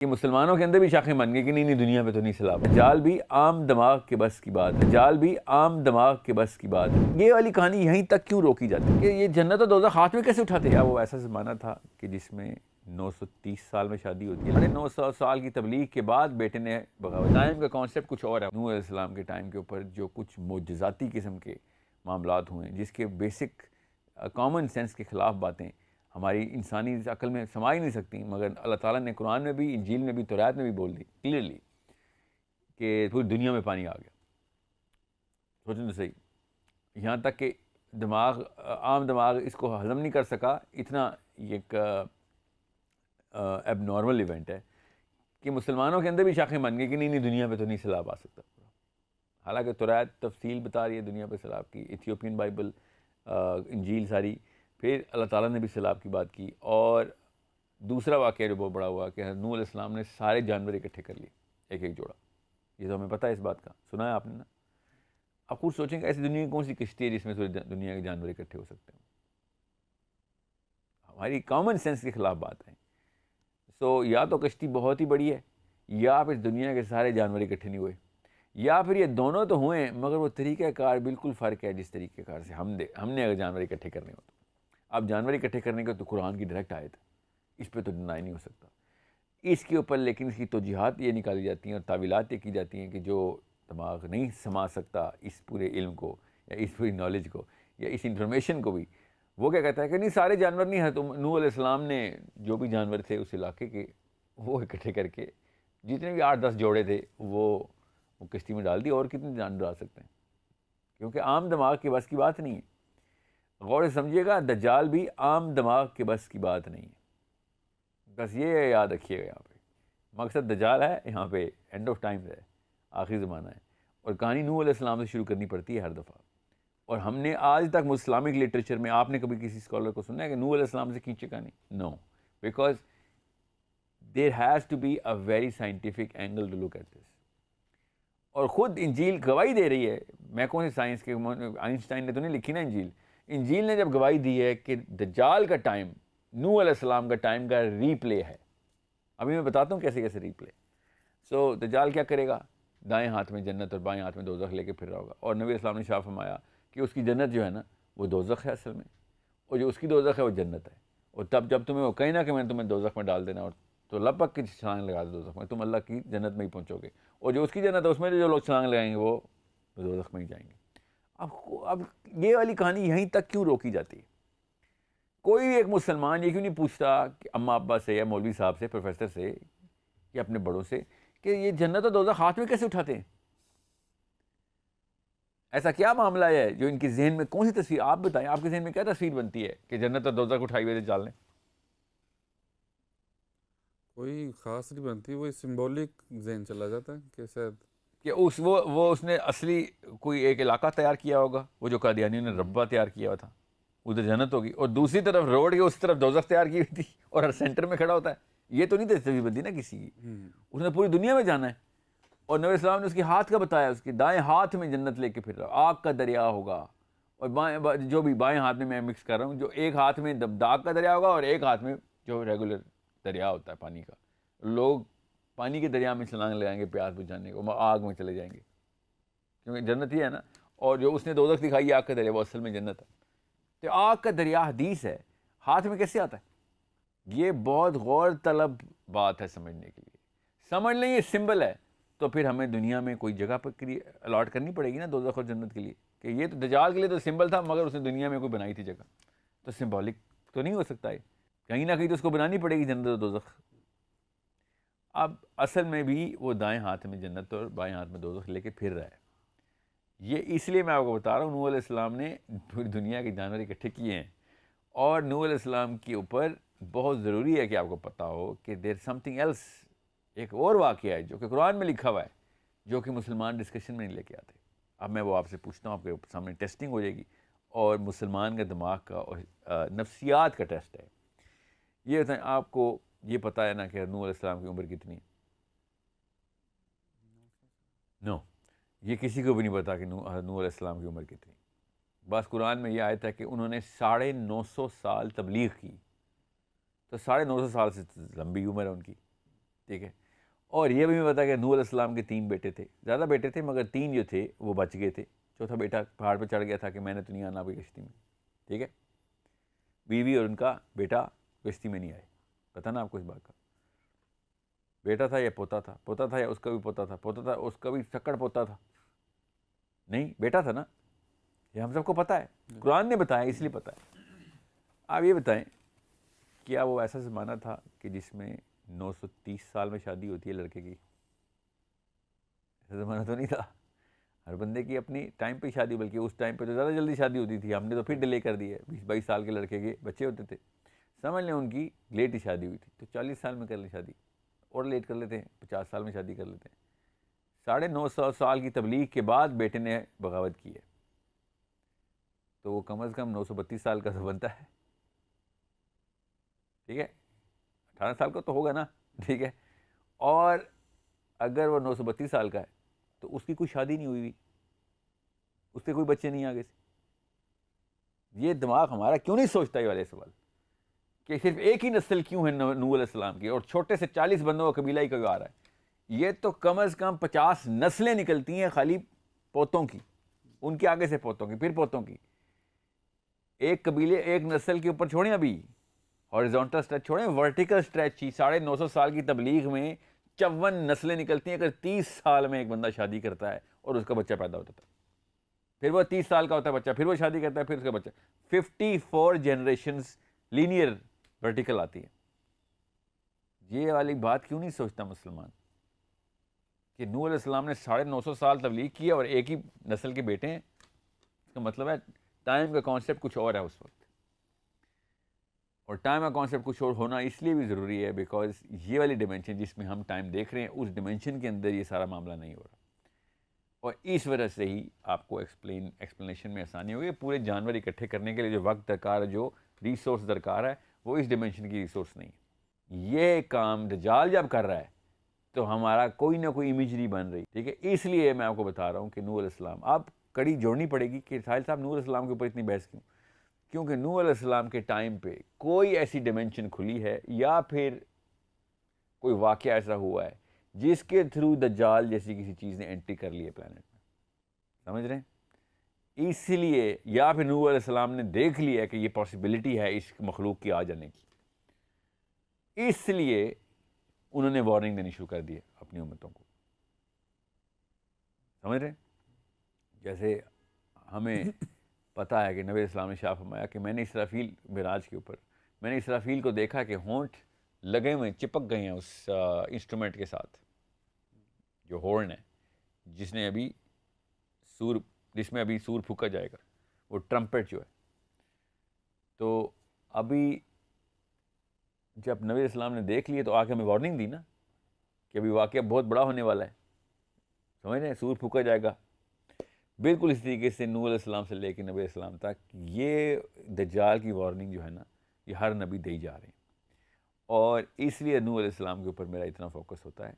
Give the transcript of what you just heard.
کہ مسلمانوں کے اندر بھی شاخیں بن گئی کہ نہیں دنیا پہ تو نہیں سلام. دجال بھی عام دماغ کے بس کی بات ہے. دجال بھی عام دماغ کے بس کی بات ہے. یہ والی کہانی یہیں تک کیوں روکی جاتی ہے کہ یہ جنت و دوزخ ہاتھ میں کیسے اٹھاتے ہیں؟ وہ ایسا زمانہ تھا کہ جس میں 930 سال میں شادی ہوتی ہے. 900 سال کی تبلیغ کے بعد بیٹے نے بغاوت. ٹائم کا کانسیپٹ کچھ اور ہے. نوح علیہ السلام کے ٹائم کے اوپر جو کچھ معجزاتی قسم کے معاملات ہوئے جس کے بیسک کامن سینس کے خلاف باتیں ہماری انسانی عقل میں سما ہی نہیں سکتی، مگر اللہ تعالیٰ نے قرآن میں بھی، انجیل میں بھی، تورات میں بھی بول دی کلیئرلی کہ پوری دنیا میں پانی آ گیا. سوچیں تو صحیح، یہاں تک کہ عام دماغ اس کو ہضم نہیں کر سکا. اتنا یہ ایک ایب نارمل ایونٹ ہے کہ مسلمانوں کے اندر بھی شاخیں بن گئی کہ نہیں دنیا پہ تو نہیں سیلاب آ سکتا. حالانکہ تورات تفصیل بتا رہی ہے دنیا پہ سیلاب کی، ایتھیوپین بائبل، انجیل ساری. پھر اللہ تعالیٰ نے بھی سیلاب کی بات کی. اور دوسرا واقعہ جو بہت بڑا ہوا کہ نوح علیہ السلام نے سارے جانور اکٹھے کر لیے، ایک ایک جوڑا. یہ تو ہمیں پتہ ہے، اس بات کا سنا ہے آپ نے نا. آپ خود سوچیں کہ ایسی دنیا کی کون سی کشتی ہے جس میں دنیا کے جانور اکٹھے ہو سکتے ہیں؟ ہماری کامن سینس کے خلاف بات ہے. سو یا تو کشتی بہت ہی بڑی ہے، یا پھر دنیا کے سارے جانور اکٹھے نہیں ہوئے، یا پھر یہ دونوں تو ہوئے ہیں مگر وہ طریقہ کار بالکل فرق ہے جس طریقہ کار سے ہم نے اگر جانور اکٹھے کرنے ہو تو. اب جانور اکٹھے کرنے کا تو قرآن کی ڈائریکٹ آیت ہے، اس پہ تو ڈینائی نہیں ہو سکتا. اس کے اوپر لیکن اس کی توجیحات یہ نکالی جاتی ہیں اور تعویلات یہ کی جاتی ہیں کہ جو دماغ نہیں سما سکتا اس پورے علم کو یا اس پوری نالج کو یا اس انفارمیشن کو بھی، وہ کیا کہتا ہے کہ نہیں سارے جانور نہیں ہیں. تو نوح علیہ السلام نے جو بھی جانور تھے اس علاقے کے وہ اکٹھے کر کے جتنے بھی 8-10 جوڑے تھے وہ کشتی میں ڈال دی. اور کتنے جانور ڈال سکتے ہیں؟ کیونکہ عام دماغ کے بس کی بات نہیں ہے. غور سے سمجھیے گا، دجال بھی عام دماغ کے بس کی بات نہیں ہے. بس یہ یاد رکھیے گا. یہاں پہ مقصد دجال ہے، یہاں پہ اینڈ آف ٹائم ہے، آخری زمانہ ہے. اور کہانی نوح علیہ السلام سے شروع کرنی پڑتی ہے ہر دفعہ. اور ہم نے آج تک اسلامک لٹریچر میں آپ نے کبھی کسی اسکالر کو سنا ہے کہ نوح علیہ السلام سے کھینچے کہانی؟ No, because there has to be a very scientific angle to look at this. اور خود انجیل گواہی دے رہی ہے. میں کون سی سائنس کے، آئنسٹائن نے تو نہیں لکھی نا انجیل. انجیل نے جب گواہی دی ہے کہ دجال کا ٹائم نوح علیہ السلام کا ٹائم کا ری پلے ہے. ابھی میں بتاتا ہوں کیسے ری پلے. سو دجال کیا کرے گا؟ دائیں ہاتھ میں جنت اور بائیں ہاتھ میں دوزخ لے کے پھر رہا ہوگا. اور نبی اسلام نے شاہ فرمایا کہ اس کی جنت جو ہے نا وہ دوزخ ہے اصل میں، اور جو اس کی دوزخ ہے وہ جنت ہے. اور تب جب تمہیں وہ کہیں نہ کہ میں نے تمہیں دوزخ میں ڈال دینا، اور تو لپک کی چھلانگ لگا دو دوزخ میں، تم اللہ کی جنت میں ہی پہنچو گے. اور جو اس کی جنت ہے اس میں جو لوگ چھلانگ لگائیں گے وہ دوزخ میں ہی جائیں گے. اب یہ والی کہانی یہیں تک کیوں روکی جاتی ہے؟ کوئی بھی ایک مسلمان یہ کیوں نہیں پوچھتا کہ اماں ابا سے یا مولوی صاحب سے، پروفیسر سے یا اپنے بڑوں سے کہ یہ جنت اور دوزخ ہاتھ میں کیسے اٹھاتے ہیں؟ ایسا کیا معاملہ ہے جو ان کے ذہن میں، کون سی تصویر؟ آپ بتائیں، آپ کے ذہن میں کیا تصویر بنتی ہے کہ جنت اور دوزخ اٹھائی ہوئے چال لیں؟ کوئی خاص نہیں بنتی، وہی سمبولک ذہن چلا جاتا ہے کہ شاید کہ اس نے اصلی کوئی ایک علاقہ تیار کیا ہوگا، وہ جو قادیانیوں نے ربہ تیار کیا ہوا تھا، ادھر جنت ہوگی، اور دوسری طرف روڈ کے اس طرف دوزخ تیار کی ہوئی تھی اور ہر سینٹر میں کھڑا ہوتا ہے. یہ تو نہیں تصویر بنتی نا کسی کی. اس نے پوری دنیا میں جانا ہے. اور نبی السلام نے اس کے ہاتھ کا بتایا، اس کے دائیں ہاتھ میں جنت لے کے پھر رہا، آگ کا دریا ہوگا. اور جو بھی بائیں ہاتھ میں مکس کر رہا ہوں، جو ایک ہاتھ میں داغ کا دریا ہوگا اور ایک ہاتھ میں جو ریگولر دریا ہوتا ہے پانی کا. لوگ پانی کے دریا میں چھلانگ لگائیں گے پیاس بجھانے کو، آگ میں چلے جائیں گے، کیونکہ جنت ہی ہے نا. اور جو اس نے دوزخ دکھائی آگ کا دریا، وہ اصل میں جنت ہے. تو آگ کا دریا حدیث ہے، ہاتھ میں کیسے آتا ہے؟ یہ بہت غور طلب بات ہے سمجھنے کے لیے. سمجھ لیں یہ سمبل ہے تو پھر ہمیں دنیا میں کوئی جگہ پر الاٹ کرنی پڑے گی نا دوزخ اور جنت کے لیے. کہ یہ تو دجال کے لیے تو سمبل تھا، مگر اس نے دنیا میں کوئی بنائی تھی جگہ، تو سمبولک تو نہیں ہو سکتا ہے. کہیں نہ کہیں تو اس کو بنانی پڑے گی جنت اور دوزخ. اب اصل میں بھی وہ دائیں ہاتھ میں جنت اور بائیں ہاتھ میں دوزخ لے کے پھر رہا ہے. یہ اس لیے میں آپ کو بتا رہا ہوں، نوح علیہ السلام نے پوری دنیا کے جانور اکٹھے کیے ہیں. اور نوح علیہ السلام کے اوپر بہت ضروری ہے کہ آپ کو پتہ ہو کہ دیر سم تھنگ ایلس، ایک اور واقعہ ہے جو کہ قرآن میں لکھا ہوا ہے، جو کہ مسلمان ڈسکشن میں نہیں لے کے آتے. اب میں وہ آپ سے پوچھتا ہوں، آپ کے سامنے ٹیسٹنگ ہو جائے گی، اور مسلمان کا دماغ کا اور نفسیات کا ٹیسٹ ہے. یہ بتائیں، آپ کو یہ پتہ ہے نا کہ نوح علیہ السلام کی عمر کتنی ہے؟ نو، یہ کسی کو بھی نہیں پتا کہ نوح علیہ السلام کی عمر کتنی. بس قرآن میں یہ آیت ہے کہ انہوں نے 950 سال تبلیغ کی. تو 950 سال سے لمبی عمر ہے ان کی. ٹھیک ہے. اور یہ بھی میں بتا کہ نوح علیہ السلام کے 3 بیٹے تھے, زیادہ بیٹے تھے مگر 3 جو تھے وہ بچ گئے تھے. چوتھا بیٹا پہاڑ پہ چڑھ گیا تھا کہ میں نے تو نہیں آنا آپ کی کشتی میں. ٹھیک ہے, بیوی اور ان کا بیٹا کشتی میں نہیں آئے. پتہ نا آپ کو اس بات کا؟ بیٹا تھا یا پوتا تھا, پوتا تھا یا اس کا بھی پوتا تھا, پوتا تھا اس کا بھی سکڑ پوتا تھا, نہیں بیٹا تھا نا, یہ ہم سب کو پتہ ہے, قرآن نے بتایا اس لیے پتہ ہے. آپ یہ بتائیں کیا وہ ایسا زمانہ تھا کہ جس میں 930 سال میں شادی ہوتی ہے لڑکے کی؟ ایسا زمانہ تو نہیں تھا. ہر بندے کی اپنی ٹائم پہ شادی, بلکہ اس ٹائم پہ تو زیادہ جلدی شادی ہوتی تھی. ہم نے تو پھر ڈیلے کر دی ہے, 20-22 سال کے لڑکے کے بچے ہوتے تھے. سمجھ لیں ان کی لیٹ ہی شادی ہوئی تھی, تو 40 سال میں کر لیں شادی, اور لیٹ کر لیتے ہیں, 50 سال میں شادی کر لیتے ہیں. 950 سال کی تبلیغ کے بعد بیٹے نے بغاوت کی ہے, تو وہ کم از کم 932 سال کا تو بنتا ہے. ٹھیک ہے, 18 سال کا تو ہوگا نا. ٹھیک ہے, اور اگر وہ 932 سال کا ہے تو اس کی کوئی شادی نہیں ہوئی ہوئی, اس کے کوئی بچے نہیں آگے سے. یہ دماغ ہمارا کیوں نہیں سوچتا یہ والے سوال کہ صرف ایک ہی نسل کیوں ہے نوح علیہ السلام کی, اور چھوٹے سے 40 بندوں کا قبیلہ ہی کیوں آ رہا ہے؟ یہ تو کم از کم 50 نسلیں نکلتی ہیں خالی پوتوں کی, ان کے آگے سے پوتوں کی, پھر پوتوں کی. ایک قبیلے ایک نسل کے اوپر چھوڑیں, ابھی ہاریزونٹل اسٹریچ چھوڑیں, ورٹیکل اسٹریچ ہی 950 سال کی تبلیغ میں 54 نسلیں نکلتی ہیں. اگر 30 سال میں ایک بندہ شادی کرتا ہے اور اس کا بچہ پیدا ہوتا ہے, پھر وہ 30 سال کا ہوتا ہے بچہ, پھر وہ شادی کرتا ہے, پھر اس کا بچہ, 54 جنریشنز لینئر ورٹیکل آتی ہے. یہ والی بات کیوں نہیں سوچتا مسلمان کہ نوح علیہ السلام نے 950 سال تبلیغ کی اور ایک ہی نسل کے بیٹے ہیں؟ اس کا مطلب ہے ٹائم کا کانسیپٹ کچھ اور ہے اس وقت. اور ٹائم کا کانسیپٹ کچھ اور ہونا اس لیے بھی ضروری ہے بیکاز یہ والی ڈیمینشن جس میں ہم ٹائم دیکھ رہے ہیں, اس ڈیمینشن کے اندر یہ سارا معاملہ نہیں ہو رہا. اور اس وجہ سے ہی آپ کو ایکسپلینیشن میں آسانی ہوگی. پورے جانور اکٹھے کرنے کے لیے جو وقت درکار ہے, جو ریسورس درکار ہے, وہ اس ڈیمینشن کی ریسورس نہیں ہے. یہ کام دجال جب کر رہا ہے تو ہمارا کوئی نہ کوئی امیجری بن رہی. ٹھیک ہے, اس لیے میں آپ کو بتا رہا ہوں کہ نوح علیہ السلام, آپ کڑی جوڑنی پڑے گی کہ ساحل صاحب نوح علیہ السلام کے اوپر اتنی بحث کیوں؟ کیونکہ نوح علیہ السلام کے ٹائم پہ کوئی ایسی ڈیمینشن کھلی ہے یا پھر کوئی واقعہ ایسا ہوا ہے جس کے تھرو دجال جیسی کسی چیز نے انٹری کر لی ہے پلانٹ میں. سمجھ رہے ہیں؟ اس لیے یا پھر نوح علیہ السلام نے دیکھ لیا کہ یہ پاسبلٹی ہے اس مخلوق کی آ جانے کی, اس لیے انہوں نے وارننگ دینی شروع کر دی ہے اپنی امتوں کو. سمجھ رہے ہیں؟ جیسے ہمیں پتہ ہے کہ نبی علیہ السلام نے شاہ فرمایا کہ میں نے اسرافیل معراج کے اوپر, میں نے اسرافیل کو دیکھا کہ ہونٹ لگے ہوئے چپک گئے ہیں اس انسٹرومنٹ کے ساتھ, جو ہورن ہے جس میں ابھی سور پھونکا جائے گا, وہ ٹرمپٹ جو ہے. تو ابھی جب نبی علیہ السلام نے دیکھ لیے تو آ کے ہمیں وارننگ دی نا کہ ابھی واقعہ بہت بڑا ہونے والا ہے. سمجھ رہے ہیں؟ سور پھونکا جائے گا. بالکل اس طریقے سے نوح علیہ السلام سے لے کے نبی علیہ السلام تک یہ دجال کی وارننگ جو ہے نا, یہ ہر نبی دے ہی جا رہے ہیں. اور اس لیے نوح علیہ السلام کے اوپر میرا اتنا فوکس ہوتا ہے